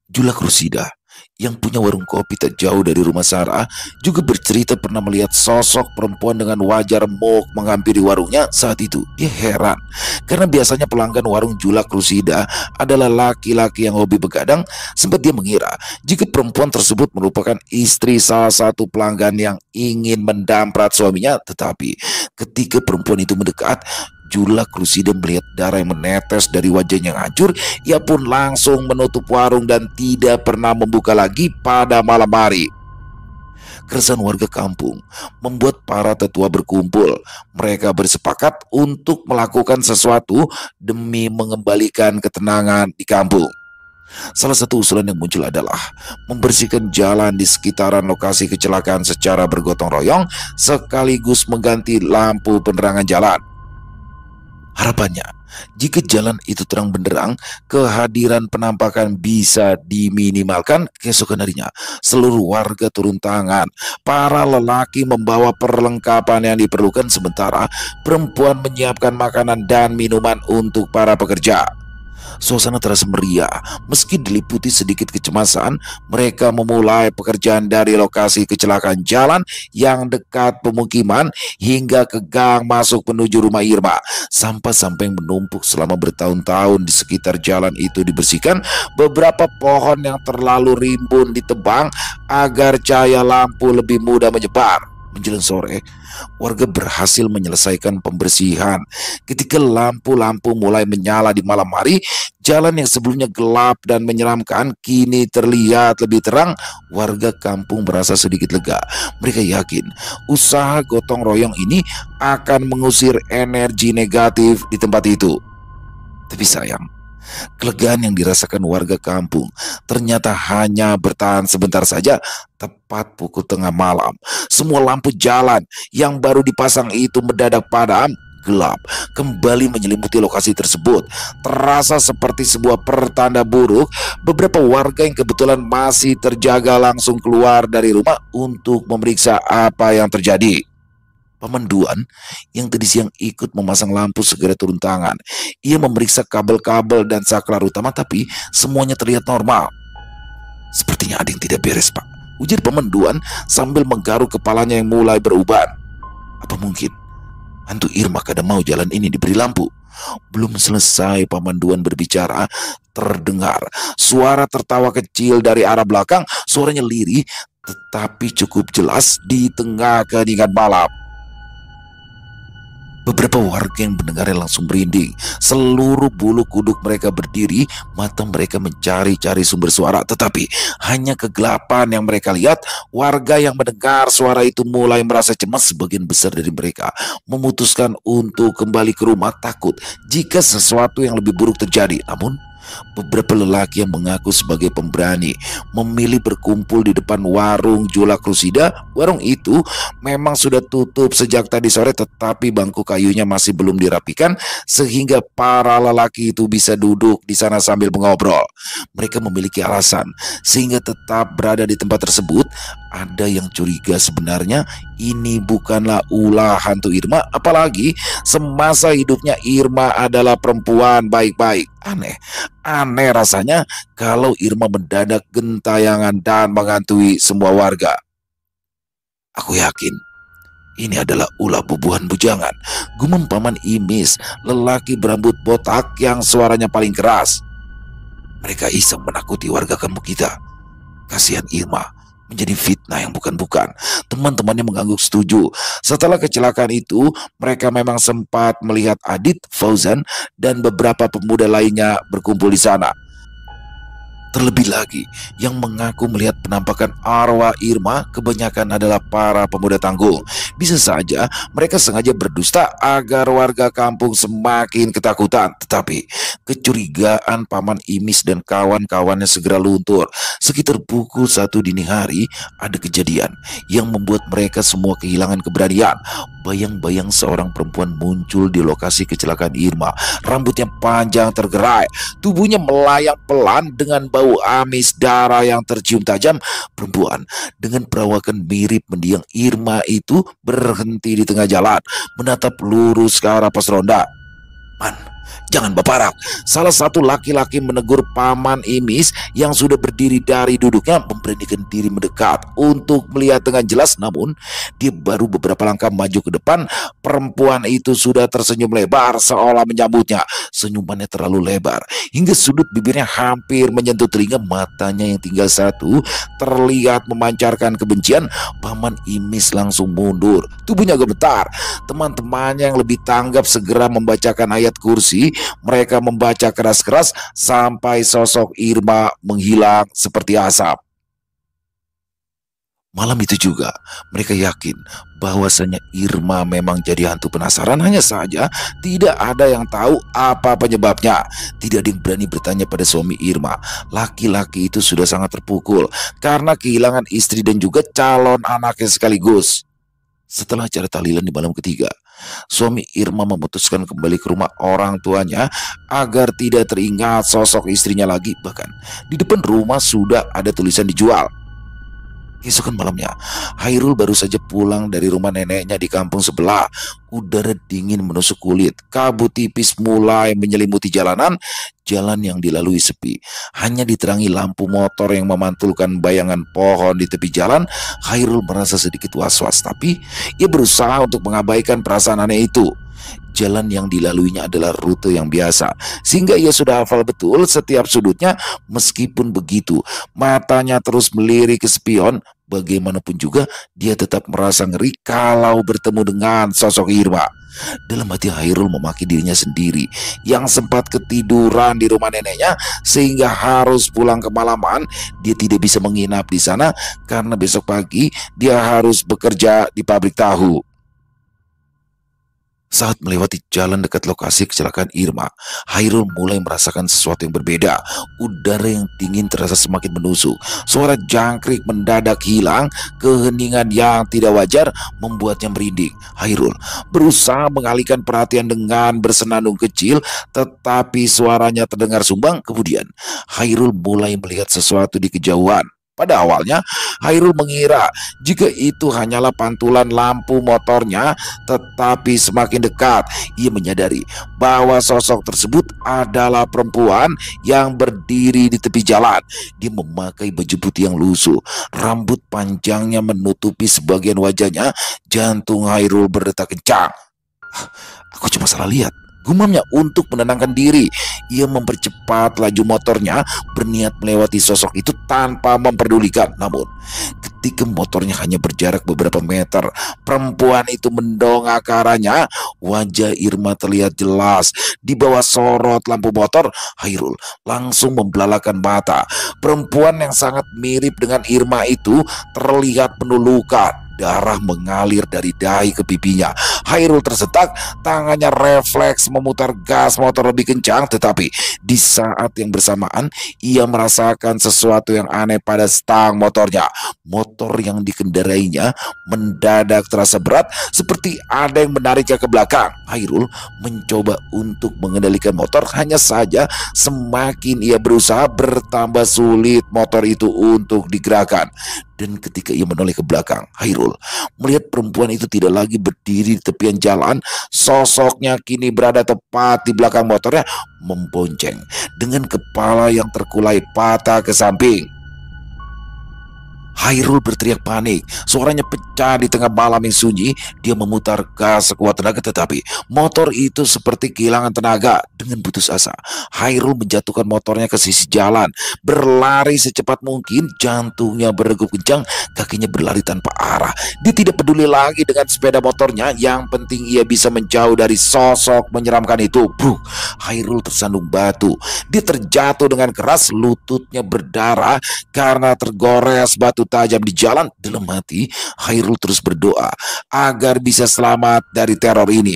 Julak Rusida yang punya warung kopi tak jauh dari rumah Sarah juga bercerita pernah melihat sosok perempuan dengan wajah remuk menghampiri warungnya. Saat itu dia heran karena biasanya pelanggan warung Julak Rusida adalah laki-laki yang hobi begadang. Sempat dia mengira jika perempuan tersebut merupakan istri salah satu pelanggan yang ingin mendamprat suaminya. Tetapi ketika perempuan itu mendekat, Julak Rusida melihat darah yang menetes dari wajahnya yang hancur. Ia pun langsung menutup warung dan tidak pernah membuka lagi pada malam hari. Keresahan warga kampung membuat para tetua berkumpul. Mereka bersepakat untuk melakukan sesuatu demi mengembalikan ketenangan di kampung. Salah satu usulan yang muncul adalah membersihkan jalan di sekitaran lokasi kecelakaan secara bergotong royong, sekaligus mengganti lampu penerangan jalan. Harapannya, jika jalan itu terang benderang, kehadiran penampakan bisa diminimalkan. Keesokan harinya, seluruh warga turun tangan. Para lelaki membawa perlengkapan yang diperlukan, sementara perempuan menyiapkan makanan dan minuman untuk para pekerja. Suasana terasa meriah, meski diliputi sedikit kecemasan. Mereka memulai pekerjaan dari lokasi kecelakaan jalan yang dekat pemukiman hingga ke gang masuk menuju rumah Irma. Sampah-sampah yang menumpuk selama bertahun-tahun di sekitar jalan itu dibersihkan. Beberapa pohon yang terlalu rimbun ditebang agar cahaya lampu lebih mudah menyebar. Menjelang sore, warga berhasil menyelesaikan pembersihan. Ketika lampu-lampu mulai menyala di malam hari, jalan yang sebelumnya gelap dan menyeramkan kini terlihat lebih terang. Warga kampung merasa sedikit lega. Mereka yakin usaha gotong royong ini akan mengusir energi negatif di tempat itu. Tapi sayang, kelegaan yang dirasakan warga kampung ternyata hanya bertahan sebentar saja. Tepat pukul tengah malam, semua lampu jalan yang baru dipasang itu mendadak padam. Gelap kembali menyelimuti lokasi tersebut. Terasa seperti sebuah pertanda buruk. Beberapa warga yang kebetulan masih terjaga langsung keluar dari rumah untuk memeriksa apa yang terjadi. Paman Duan yang tadi siang ikut memasang lampu segera turun tangan. Ia memeriksa kabel-kabel dan saklar utama, tapi semuanya terlihat normal. Sepertinya ada yang tidak beres, Pak, ujar Paman Duan sambil menggaruk kepalanya yang mulai beruban. Apa mungkin hantu Irma kadang mau jalan ini diberi lampu? Belum selesai Paman Duan berbicara, terdengar suara tertawa kecil dari arah belakang. Suaranya lirih tetapi cukup jelas di tengah keheningan malam. Beberapa warga yang mendengarnya langsung merinding. Seluruh bulu kuduk mereka berdiri, mata mereka mencari-cari sumber suara, tetapi hanya kegelapan yang mereka lihat. Warga yang mendengar suara itu mulai merasa cemas. Sebagian besar dari mereka memutuskan untuk kembali ke rumah, takut jika sesuatu yang lebih buruk terjadi. Namun beberapa lelaki yang mengaku sebagai pemberani memilih berkumpul di depan warung Julak Rusida. Warung itu memang sudah tutup sejak tadi sore, tetapi bangku kayunya masih belum dirapikan sehingga para lelaki itu bisa duduk di sana sambil mengobrol. Mereka memiliki alasan sehingga tetap berada di tempat tersebut. Ada yang curiga sebenarnya ini bukanlah ulah hantu Irma, apalagi semasa hidupnya Irma adalah perempuan baik-baik. Aneh rasanya kalau Irma mendadak gentayangan dan menghantui semua warga. Aku yakin ini adalah ulah bubuhan bujangan, gumam Paman Imis, lelaki berambut botak yang suaranya paling keras. Mereka iseng menakuti warga kampung kita. Kasihan Irma menjadi fitnah yang bukan-bukan. Teman-temannya mengangguk setuju. Setelah kecelakaan itu, mereka memang sempat melihat Adit, Fauzan, dan beberapa pemuda lainnya berkumpul di sana. Terlebih lagi, yang mengaku melihat penampakan arwah Irma kebanyakan adalah para pemuda tangguh. Bisa saja mereka sengaja berdusta agar warga kampung semakin ketakutan. Tetapi kecurigaan Paman Imis dan kawan-kawannya segera luntur. Sekitar pukul 1 dini hari, ada kejadian yang membuat mereka semua kehilangan keberanian. Bayang-bayang seorang perempuan muncul di lokasi kecelakaan Irma. Rambutnya panjang tergerai, tubuhnya melayang pelan dengan bau amis darah yang tercium tajam. Perempuan dengan perawakan mirip mendiang Irma itu berhenti di tengah jalan, menatap lurus ke arah pos ronda. Man, jangan berparak. Salah satu laki-laki menegur Paman Imis yang sudah berdiri dari duduknya, memberanikan diri mendekat untuk melihat dengan jelas. Namun dia baru beberapa langkah maju ke depan, perempuan itu sudah tersenyum lebar seolah menyambutnya. Senyumannya terlalu lebar hingga sudut bibirnya hampir menyentuh telinga. Matanya yang tinggal satu terlihat memancarkan kebencian. Paman Imis langsung mundur, tubuhnya gemetar. Teman-temannya yang lebih tanggap segera membacakan ayat kursi. Mereka membaca keras-keras sampai sosok Irma menghilang seperti asap. Malam itu juga mereka yakin bahwasanya Irma memang jadi hantu penasaran. Hanya saja tidak ada yang tahu apa penyebabnya. Tidak ada yang berani bertanya pada suami Irma. Laki-laki itu sudah sangat terpukul karena kehilangan istri dan juga calon anaknya sekaligus. Setelah acara tahlilan di malam ketiga, suami Irma memutuskan kembali ke rumah orang tuanya agar tidak teringat sosok istrinya lagi. Bahkan di depan rumah sudah ada tulisan dijual. Keesokan malamnya, Hairul baru saja pulang dari rumah neneknya di kampung sebelah. Udara dingin menusuk kulit, kabut tipis mulai menyelimuti jalanan. Jalan yang dilalui sepi, hanya diterangi lampu motor yang memantulkan bayangan pohon di tepi jalan. Hairul merasa sedikit was-was, tapi ia berusaha untuk mengabaikan perasaan aneh itu. Jalan yang dilaluinya adalah rute yang biasa, sehingga ia sudah hafal betul setiap sudutnya. Meskipun begitu, matanya terus melirik ke spion. Bagaimanapun juga, dia tetap merasa ngeri kalau bertemu dengan sosok Irma. Dalam hati Hairul memaki dirinya sendiri yang sempat ketiduran di rumah neneknya sehingga harus pulang kemalaman. Dia tidak bisa menginap di sana karena besok pagi dia harus bekerja di pabrik tahu. Saat melewati jalan dekat lokasi kecelakaan Irma, Hairul mulai merasakan sesuatu yang berbeda. Udara yang dingin terasa semakin menusuk. Suara jangkrik mendadak hilang. Keheningan yang tidak wajar membuatnya merinding. Hairul berusaha mengalihkan perhatian dengan bersenandung kecil, tetapi suaranya terdengar sumbang. Kemudian, Hairul mulai melihat sesuatu di kejauhan. Pada awalnya, Hairul mengira jika itu hanyalah pantulan lampu motornya, tetapi semakin dekat, ia menyadari bahwa sosok tersebut adalah perempuan yang berdiri di tepi jalan. Dia memakai baju putih yang lusuh, rambut panjangnya menutupi sebagian wajahnya. Jantung Hairul berdetak kencang. Aku cuma salah lihat, gumamnya untuk menenangkan diri. Ia mempercepat laju motornya, berniat melewati sosok itu tanpa memperdulikan. Namun, ketika motornya hanya berjarak beberapa meter, perempuan itu mendongak ke arahnya. Wajah Irma terlihat jelas di bawah sorot lampu motor. Hairul langsung membelalakan mata. Perempuan yang sangat mirip dengan Irma itu terlihat penuh luka. Darah mengalir dari dahi ke pipinya. Hairul tersetak, tangannya refleks memutar gas motor lebih kencang, tetapi di saat yang bersamaan ia merasakan sesuatu yang aneh pada stang motornya. Motor yang dikendarainya mendadak terasa berat, seperti ada yang menariknya ke belakang. Hairul mencoba untuk mengendalikan motor, hanya saja semakin ia berusaha bertambah sulit motor itu untuk digerakkan. Dan ketika ia menoleh ke belakang, Hairul melihat perempuan itu tidak lagi berdiri di tepian jalan. Sosoknya kini berada tepat di belakang motornya, membonceng dengan kepala yang terkulai patah ke samping. Hairul berteriak panik, suaranya pecah di tengah malam yang sunyi. Dia memutar gas sekuat tenaga, tetapi motor itu seperti kehilangan tenaga. Dengan putus asa, Hairul menjatuhkan motornya ke sisi jalan, berlari secepat mungkin. Jantungnya berdegup kencang, kakinya berlari tanpa arah. Dia tidak peduli lagi dengan sepeda motornya, yang penting ia bisa menjauh dari sosok menyeramkan itu. Bruk, Hairul tersandung batu. Dia terjatuh dengan keras, lututnya berdarah karena tergores batu tajam di jalan. Dalam hati, Hairul terus berdoa agar bisa selamat dari teror ini.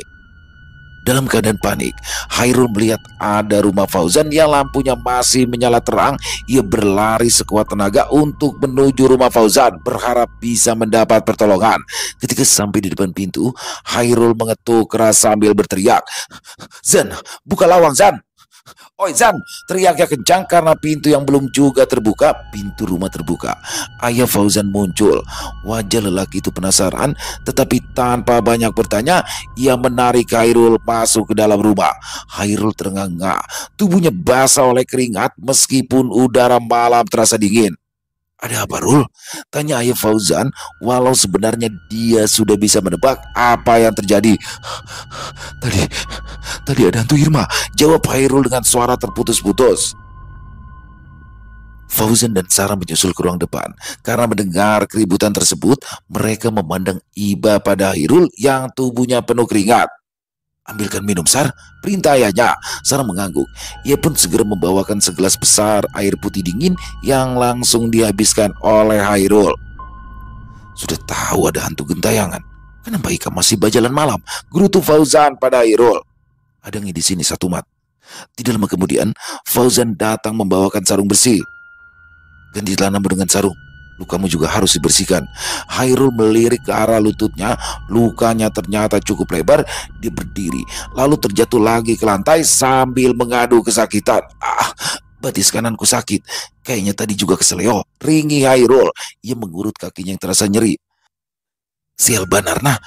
Dalam keadaan panik, Hairul melihat ada rumah Fauzan yang lampunya masih menyala terang. Ia berlari sekuat tenaga untuk menuju rumah Fauzan, berharap bisa mendapat pertolongan. Ketika sampai di depan pintu, Hairul mengetuk keras sambil berteriak, "Zan, buka lawang, Zan! Oi Zan!" Teriaknya kencang karena pintu yang belum juga terbuka. Pintu rumah terbuka. Ayah Fauzan muncul. Wajah lelaki itu penasaran, tetapi tanpa banyak bertanya, ia menarik Hairul masuk ke dalam rumah. Hairul terengah-engah, tubuhnya basah oleh keringat meskipun udara malam terasa dingin. "Ada apa, Rul?" tanya ayah Fauzan, walau sebenarnya dia sudah bisa menebak apa yang terjadi. Tadi Tadi ada hantu Irma," jawab Hairul dengan suara terputus-putus. Fauzan dan Sarah menyusul ke ruang depan. Karena mendengar keributan tersebut, mereka memandang iba pada Hairul yang tubuhnya penuh keringat. "Ambilkan minum, Sar," perintah ayahnya. Sarah mengangguk. Ia pun segera membawakan segelas besar air putih dingin yang langsung dihabiskan oleh Hairul. "Sudah tahu ada hantu gentayangan, kenapa Ika masih berjalan malam?" gerutu Fauzan pada Hairul. "Ada yang di sini satu mat." Tidak lama kemudian, Fauzan datang membawakan sarung bersih. "Ganti celanamu dengan sarung," Lukamu juga harus dibersihkan. Hairul melirik ke arah lututnya. Lukanya ternyata cukup lebar. Dia berdiri, lalu terjatuh lagi ke lantai sambil mengadu kesakitan. Batis kananku sakit. Kayaknya tadi juga keseleo. Ringi Hairul. Ia mengurut kakinya yang terasa nyeri. Sial Banarna.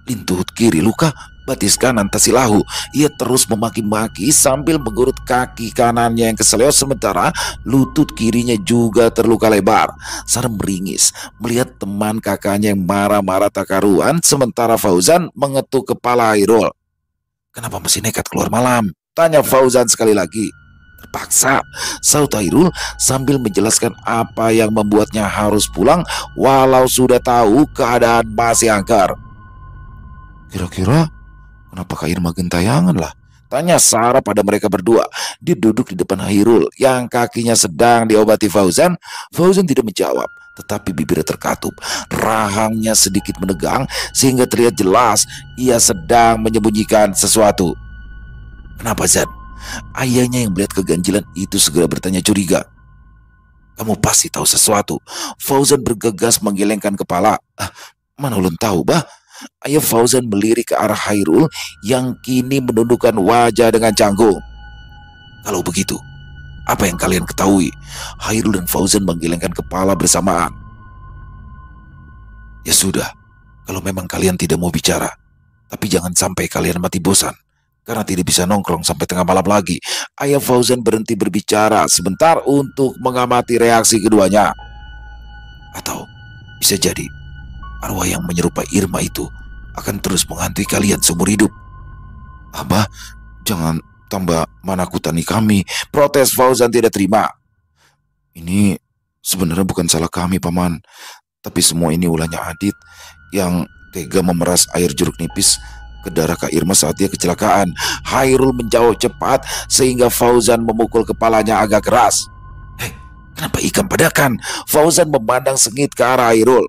Lintut kiri luka, batis kanan tasilahu. Ia terus memaki-maki sambil mengurut kaki kanannya yang keseleo, sementara lutut kirinya juga terluka lebar. Sarem meringis melihat teman kakaknya yang marah-marah tak karuan, sementara Fauzan mengetuk kepala Hairul. Kenapa masih nekat keluar malam? Tanya Fauzan sekali lagi. Terpaksa, saut Hairul sambil menjelaskan apa yang membuatnya harus pulang walau sudah tahu keadaan masih angker. Kira-kira kenapa Kak Irma gentayangan lah? Tanya Sarah pada mereka berdua. Dia duduk di depan Hairul yang kakinya sedang diobati Fauzan. Fauzan tidak menjawab, tetapi bibirnya terkatup. Rahangnya sedikit menegang sehingga terlihat jelas ia sedang menyembunyikan sesuatu. Kenapa Zan? Ayahnya yang melihat keganjilan itu segera bertanya curiga. Kamu pasti tahu sesuatu. Fauzan bergegas menggelengkan kepala. Mana ulun tahu bah? Ayah Fauzan melirik ke arah Hairul yang kini menundukkan wajah dengan canggung. Kalau begitu, apa yang kalian ketahui? Hairul dan Fauzan menggelengkan kepala bersamaan. Ya sudah, kalau memang kalian tidak mau bicara, tapi jangan sampai kalian mati bosan, karena tidak bisa nongkrong sampai tengah malam lagi. Ayah Fauzan berhenti berbicara sebentar untuk mengamati reaksi keduanya. Atau bisa jadi arwah yang menyerupai Irma itu akan terus menghantui kalian seumur hidup. Abah, jangan tambah menakutani kami, protes Fauzan tidak terima. Ini sebenarnya bukan salah kami, Paman. Tapi semua ini ulahnya Adit yang tega memeras air jeruk nipis ke darah Kak Irma saat dia kecelakaan. Hairul menjauh cepat sehingga Fauzan memukul kepalanya agak keras. Kenapa ikan padakan? Fauzan memandang sengit ke arah Hairul.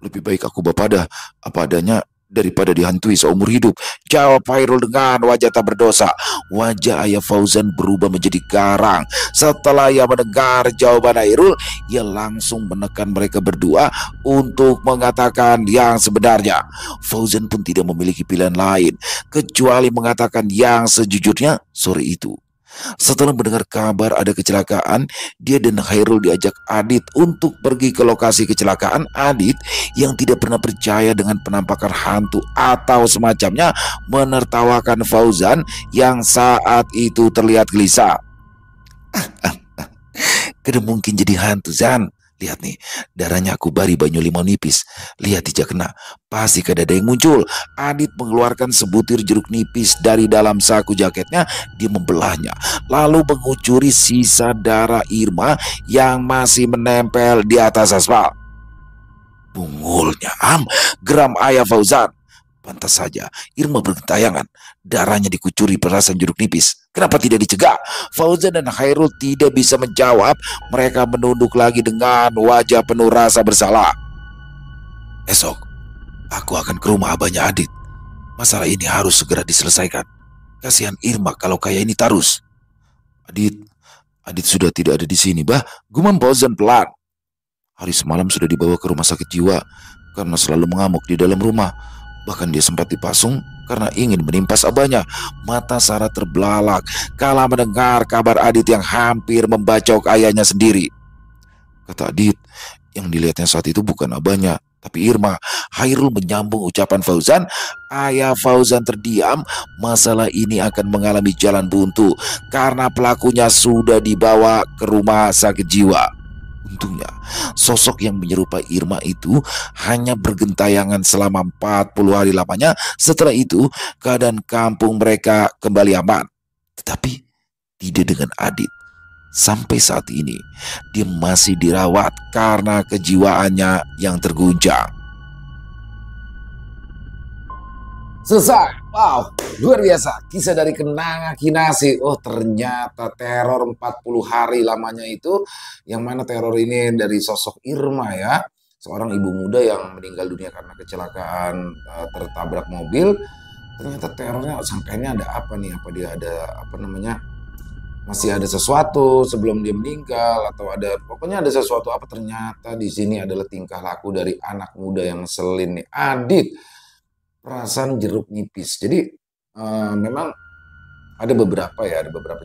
Lebih baik aku bapada apa adanya daripada dihantui seumur hidup, jawab Hairul dengan wajah tak berdosa. Wajah ayah Fauzan berubah menjadi garang. Setelah ia mendengar jawaban Hairul, ia langsung menekan mereka berdua untuk mengatakan yang sebenarnya. Fauzan pun tidak memiliki pilihan lain kecuali mengatakan yang sejujurnya sore itu. Setelah mendengar kabar ada kecelakaan, dia dan Hairul diajak Adit untuk pergi ke lokasi kecelakaan. Adit yang tidak pernah percaya dengan penampakan hantu atau semacamnya menertawakan Fauzan yang saat itu terlihat gelisah. Kada mungkin jadi hantu, Zan. Lihat nih, darahnya aku bari banyu limau nipis. Lihat tidak kena, pasti kada ada yang muncul. Adit mengeluarkan sebutir jeruk nipis dari dalam saku jaketnya. Dia membelahnya, lalu mengucuri sisa darah Irma yang masih menempel di atas aspal. Bungulnya geram ayah Fauzan. Pantas saja Irma bergentayangan, darahnya dikucuri perasan jeruk nipis. Kenapa tidak dicegah? Fauzan dan Hairul tidak bisa menjawab. Mereka menunduk lagi dengan wajah penuh rasa bersalah. Esok aku akan ke rumah abahnya Adit. Masalah ini harus segera diselesaikan. Kasihan Irma kalau kayak ini terus. Adit sudah tidak ada di sini, bah. Gumam Fauzan pelan. Hari semalam sudah dibawa ke rumah sakit jiwa karena selalu mengamuk di dalam rumah. Bahkan dia sempat dipasung karena ingin menimpas abahnya. Mata Sarah terbelalak kala mendengar kabar Adit yang hampir membacok ayahnya sendiri. Kata Adit, yang dilihatnya saat itu bukan abahnya, tapi Irma. Hairul menyambung ucapan Fauzan. Ayah Fauzan terdiam. Masalah ini akan mengalami jalan buntu karena pelakunya sudah dibawa ke rumah sakit jiwa. Untungnya, sosok yang menyerupai Irma itu hanya bergentayangan selama 40 hari lamanya. Setelah itu, keadaan kampung mereka kembali aman. Tetapi tidak dengan Adit. Sampai saat ini, dia masih dirawat karena kejiwaannya yang terguncang. Selesai. Wow, luar biasa. Kisah dari Kenanga Kinasi. Oh, ternyata teror 40 hari lamanya itu, yang mana teror ini dari sosok Irma ya. Seorang ibu muda yang meninggal dunia karena kecelakaan tertabrak mobil. Ternyata terornya, sangkanya ada apa nih? Apa dia ada apa namanya? masih ada sesuatu sebelum dia meninggal, atau ada pokoknya ada sesuatu apa, ternyata di sini adalah tingkah laku dari anak muda yang ngeselin nih. Adit, perasaan jeruk nipis. Jadi memang ada beberapa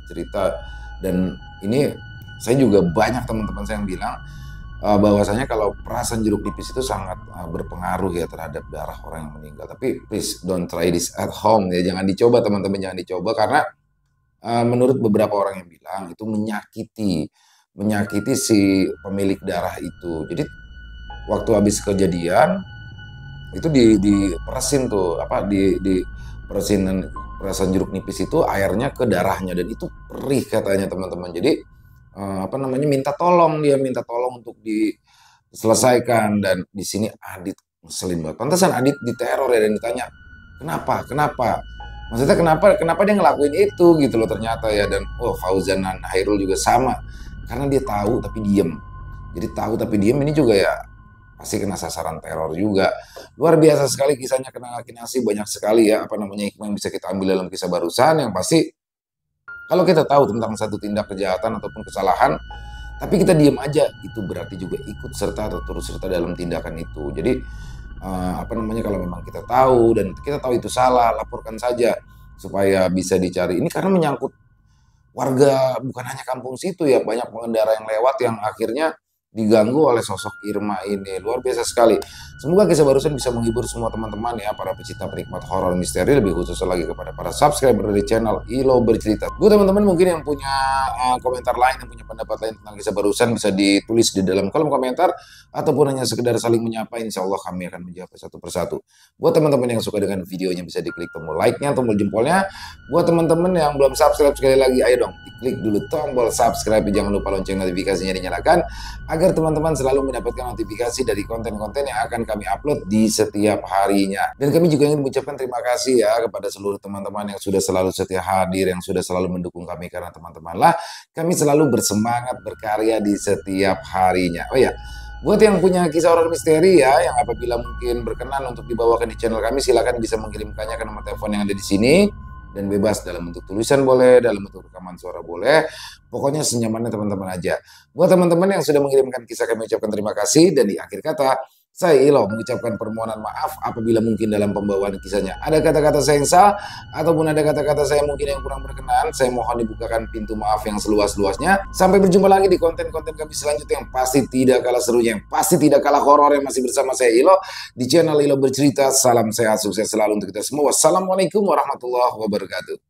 cerita, dan ini saya juga banyak teman-teman saya yang bilang bahwasanya kalau perasan jeruk nipis itu sangat berpengaruh ya terhadap darah orang yang meninggal. Tapi please don't try this at home ya, jangan dicoba teman-teman, jangan dicoba, karena menurut beberapa orang yang bilang itu menyakiti si pemilik darah itu. Jadi waktu habis kejadian itu diperesin tuh apa di peresin perasan jeruk nipis itu airnya ke darahnya, dan itu perih katanya teman-teman. Jadi apa namanya, minta tolong untuk diselesaikan, dan di sini Adit ngeselin banget. Pantesan Adit diteror ya, dan ditanya kenapa maksudnya kenapa dia ngelakuin itu gitu loh ternyata ya. Dan Fauzan dan Hairul juga sama, karena dia tahu tapi diem. Jadi tahu tapi diem ini juga ya pasti kena sasaran teror juga. Luar biasa sekali kisahnya, kena kinasi banyak sekali ya apa namanya hikmah yang bisa kita ambil dalam kisah barusan. Yang pasti kalau kita tahu tentang satu tindak kejahatan ataupun kesalahan, tapi kita diem aja, itu berarti juga ikut serta atau turut serta dalam tindakan itu. Jadi apa namanya, kalau memang kita tahu dan kita tahu itu salah, laporkan saja supaya bisa dicari. Ini karena menyangkut warga bukan hanya kampung situ ya, banyak pengendara yang lewat yang akhirnya diganggu oleh sosok Irma ini. Luar biasa sekali. Semoga kisah barusan bisa menghibur semua teman-teman ya, para pecinta penikmat horor misteri, lebih khusus lagi kepada para subscriber dari channel Ilo Bercerita. Buat teman-teman mungkin yang punya komentar lain, yang punya pendapat lain tentang kisah barusan, bisa ditulis di dalam kolom komentar, ataupun hanya sekedar saling menyapa. Insya Allah kami akan menjawab satu persatu. Buat teman-teman yang suka dengan videonya, bisa diklik tombol like-nya, tombol jempolnya. Buat teman-teman yang belum subscribe, sekali lagi ayo dong diklik dulu tombol subscribe, jangan lupa lonceng notifikasinya dinyalakan agar teman-teman selalu mendapatkan notifikasi dari konten-konten yang akan kami upload di setiap harinya. Dan kami juga ingin mengucapkan terima kasih ya kepada seluruh teman-teman yang sudah selalu setia hadir, yang sudah selalu mendukung kami, karena teman-teman lah kami selalu bersemangat berkarya di setiap harinya. Oh ya, buat yang punya kisah horor misteri ya, yang apabila mungkin berkenan untuk dibawakan di channel kami, silakan bisa mengirimkannya ke nomor telepon yang ada di sini, dan bebas dalam bentuk tulisan boleh, dalam bentuk rekaman suara boleh, pokoknya senyamannya teman-teman aja. Buat teman-teman yang sudah mengirimkan kisah, kami ucapkan terima kasih, dan di akhir kata saya Ilo mengucapkan permohonan maaf apabila mungkin dalam pembawaan kisahnya ada kata-kata saya yang salah, ataupun ada kata-kata saya mungkin yang kurang berkenan. Saya mohon dibukakan pintu maaf yang seluas-luasnya. Sampai berjumpa lagi di konten-konten kami selanjutnya yang pasti tidak kalah serunya, yang pasti tidak kalah horor, yang masih bersama saya Ilo di channel Ilo Bercerita. Salam sehat, sukses selalu untuk kita semua. Wassalamualaikum warahmatullahi wabarakatuh.